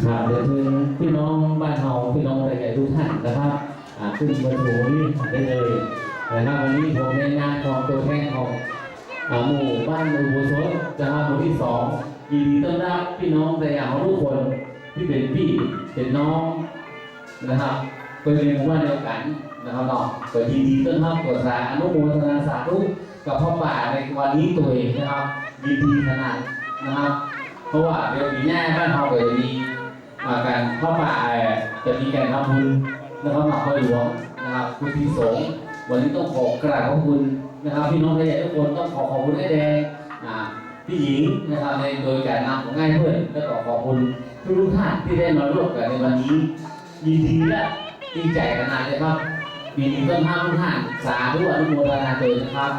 ครับเดี๋ยวถึงพี่น้องบ้านเฮาพี่น้องใหญ่ๆทุกท่านนะครับขึ้นมาสู่นี่ได้เลยนะครับวันนี้ผมในนามของตัวแทนของหมู่บ้านอุโบสถนะครับหมู่ที่2ยินดีต้อนรับพี่น้องใหญ่ๆทุกคนที่เป็นพี่เป็นน้องนะครับเป็นหมู่บ้านเดียวกันนะครับเนาะก็ยินดีต้อนรับกสาอนุโมทนาสาธุกับพ่อป่าในวันนี้ตัวเองนะครับยินดีขนาดนะครับเพราะว่าเดี๋ยวปีหน้าบ้านเราก็จะมีการเข้าป่าจะมีการทำบุญนะครับมาคอยหลวงนะครับคุณที่สงฆ์วันนี้ต้องขอกราบขอบคุณนะครับพี่น้องใหญ่ทุกคนต้องขอบคุณไอ้แดงพี่หญิงนะครับในโดยการนำของง่ายเพื่อนและขอบคุณทุกท่านที่ได้มาร่วมกันในวันนี้ยินดีและดีใจขนาดเลยครับยินดีต้อนรับทุกท่านสาธุอนุโมทนาโดยนะครับ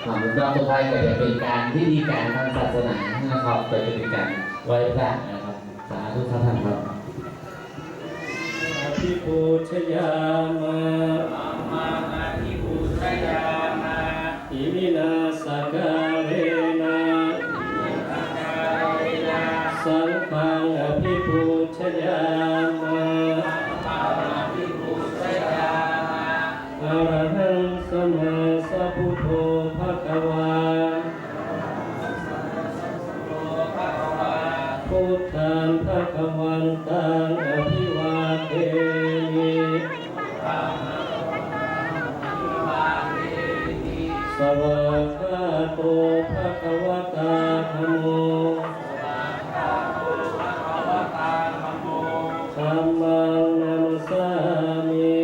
หลังจากต่อไปก็จะเป็นการพิธีการทางศาสนานะครับก็จะเป็นการไหว้พระนะครับสาธุท่านครับอภิปูชยามาอามาอภิปูชยามาอิมินาสกาเลนะสังฆังอภิปูชยามาอภิปูชยามาอะระหังสัมมาสัพพุทโธภะคะวาพุทธังภะคะวันตังอภิวาเทมิสวากขาโตภะคะวะตาธัมโมธัมมังนัมสสามิ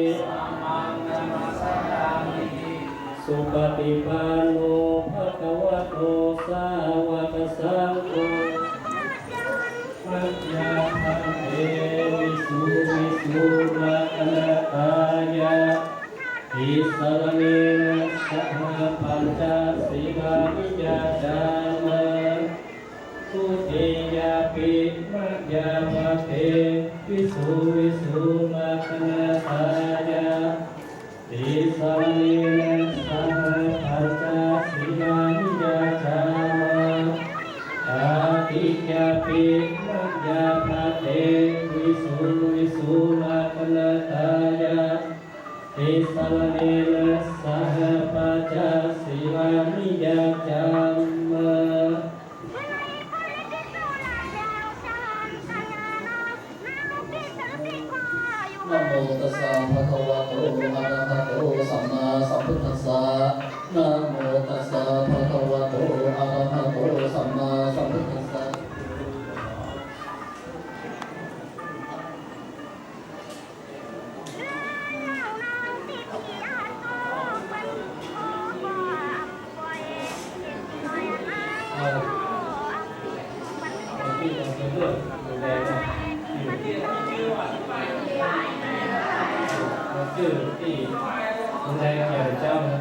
สุปฏิปันโนภะคะวะโตสาวกสังโฆมัจจาพันเตวิสุวิสุรัตนะตายะอิสรเนนะสหปัญจสีลานิยาจามะทุติยาปิมัจจามะเตวิสุวิสุรัตนะตายะอิสรเนนะสหปัญจสีลานิยาจามะอาทิยาปิมัจจามะเตวิสุวิสุรัตนะตายะอิสรเนนะสหปัญจสีลานิยาจามะนะโมตัสสะภะคะวะโตอะระหะโตสัมมาสัมพุทธัสสะนะโมตัสสะภะคะวะโตอะระหะโตสัมมาสัมพุทธัสสะที่เราจะเลือกดูแลอยู่ที่ ชื่อที่ดูแลเกี่ยวกับเจ้านะ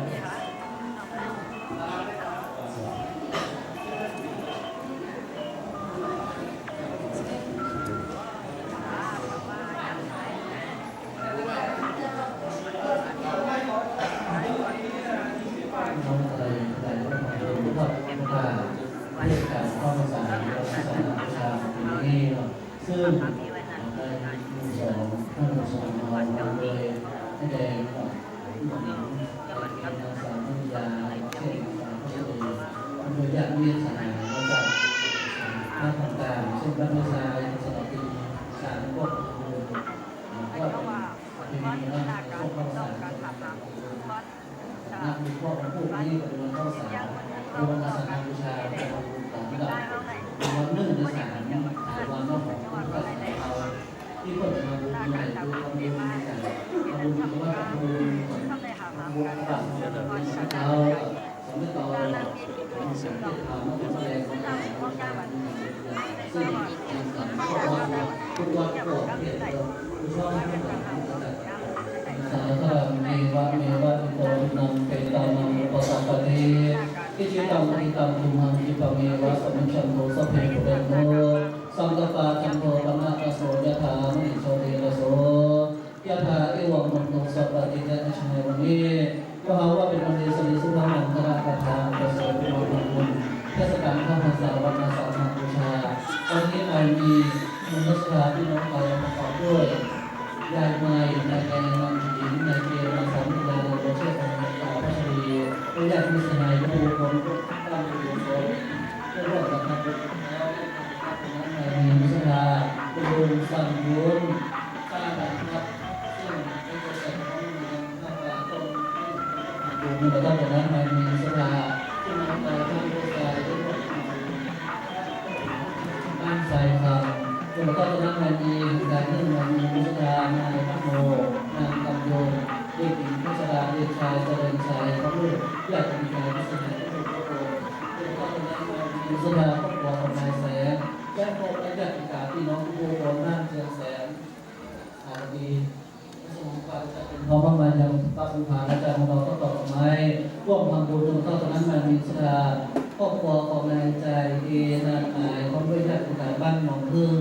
น้องอะไรอะไรก็มาดูว่าว่าเรื่องการเข้าภาษาเราภาษาประชาปีนี้เนาะซึ่งได้มีสองท่านสองเราเลยให้แดงกับผู้หญิงการสอนวิทยาเช่นสอนที่ดีโดยอยากมีสถานะมาจากภาคต่างๆเช่นรัฐศาสตร์สารปีการควบคุมก็เป็นปีนี้นะควบคุมภาษานักวิเคราะห์พูดนี้เป็นวันข้อสามเป็นวันอาสาฬบูชาเป็นวันต่างระดับเป็นวันหนึ่งในสามวันนอกของพุทธศาสนาเราที่เปิดมาบุญใหญ่คือทำบุญในการทำบุญเพราะว่าทำบุญทำบุญต่างๆเราสมัยต่อมีสิ่งที่ทำมาเป็นแสดงของการบูชาซึ่งเป็นสังฆทานทุกวัดก็เรียกว่าผู้ชอบให้ผู้ต่างๆสาธารณเมวะเมวะอิโตนังเปตานังอุปสัมปติกิจิตังอิตังทุมหังจิปะเมวะสมิชันโตสัพเพปุเรนโตสังกปาจันโทปนะกะโสยะถามณิโชติระโสยะถาเอวังมโนสัพพะติยะนิชเนวันนี้ก็หาว่าเป็นวันดีสิริสุภาพนันทราคาถาประเสริฐเป็นวันบุญเทศกาลเข้าพรรษาวันอาสาฬหบูชาวันนี้นายมีมนุษยาที่น้องเราประกอบด้วยยายไม้นายแดงนางหญิงนายเกศนางสาวนิลาโดยเชื่อของนางสาวพัชรีและญาติมิตรนายผู้คนทุกท่านที่อยู่สมเพื่อร่วมกันทำบุญแล้วนายมีมิตรนาบุญสั่งบุญสร้างแบบครับซึ่งเป็นตัวแทนของเมืองท่าปลาต้นบุญในต้นนั้นนายมีมิตรนาซึ่งนำไปท่านผู้ชายทุกคนตั้งใจทำแล้วก็จะนั่งในมีการนึ่งในมีมุสลานายพระโมนางกำยงเด็กหญิงพิชราเด็กชายเจริญชัยพระลูกอยากจะมีการพิเศษให้ทุกคนแล้วก็จะนั่งในมีมุสลาครอบครัวของนายแสงแจ้งพบและญาติกาพี่น้องผู้คนนั่งเชียงแสงอาดีสมุนไพรจะเป็นพร้อมประมาณยังปักบุพาและจากของเราก็ต่อไม้ร่วมทำบุญจนเข้าตอนนั้นมามีมุสลาครอบครัวของนายใจเอนานายพร้อมด้วยญาติกาบ้านหนองพึ่ง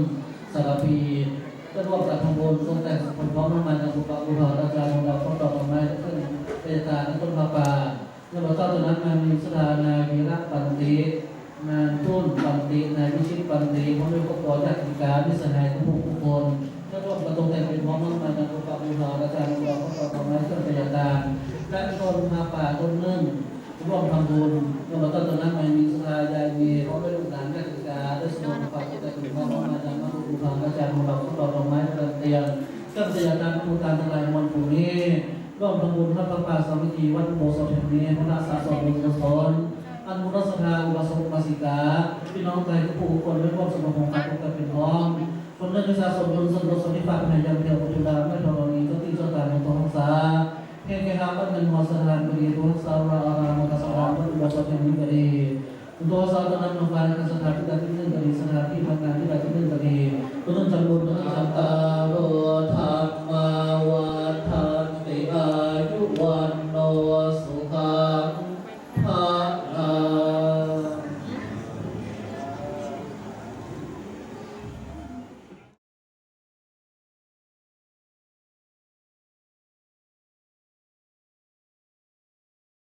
สารพีก็ร่วมกับทำบุญทรงแต่งผลพร้อมน้ำมันจากบุปผาบุพาอาจารย์ของเราก็ต่อไม้ขึ้นเป็นตาและต้นพาป่าแล้วเราตอนนั้นมามีมุสลานายวีระปันตินายทุ่นปันตินายวิชิตปันติพร้อมด้วยครอบครัวญาติกาพิสหายทุกคนก็ร่วมกับตรงแต่งเป็นพร้อมน้ำมันจากบุปผาบุพาอาจารย์ของเราก็ต่อไม้ขึ้นเป็นตาและต้นพาป่าต้นนึ่งร่วมทำบุญแล้วเราตอนนั้นมามีมุสลายายมีพร้อมด้วยลูกหลานญาติกาได้สมุนไพรจะถึงพร้อมน้ำมันจากบุพาอาจารย์ของเราก็ต่อไม้เป็นเตียงก็เสียการทุนการทั้งหลายวันพรุ่งนี้ร่วมทำบุญพระประปาสามัคคีวัดโบสถ์แห่งนี้พระนาสาสนบุญกุศลอันมุรสธาอุบาสกอุบาสิกาพี่น้องใจทุกผู้คนได้ร่วมสมทบกันทุกกันเป็นพร้อมคนนั้นจะสะสมบุญสมรสนิพพานในยังเดียวปัจจุบันไม่ทรณีก็ที่เจ้าตาในตัวของสาเพียงแค่หาบันเงินหัวสถานบดีตัวสาวราอารามกัสราวัดอุบาสกแห่งนี้บดีตัวสาวตอนนั้นลงไปในสถานที่ใดที่หนึ่งบดีสถานที่ทำงานที่ใดที่หนึ่งบดีตัวนั้นจำบุญตัวนั้นจำตา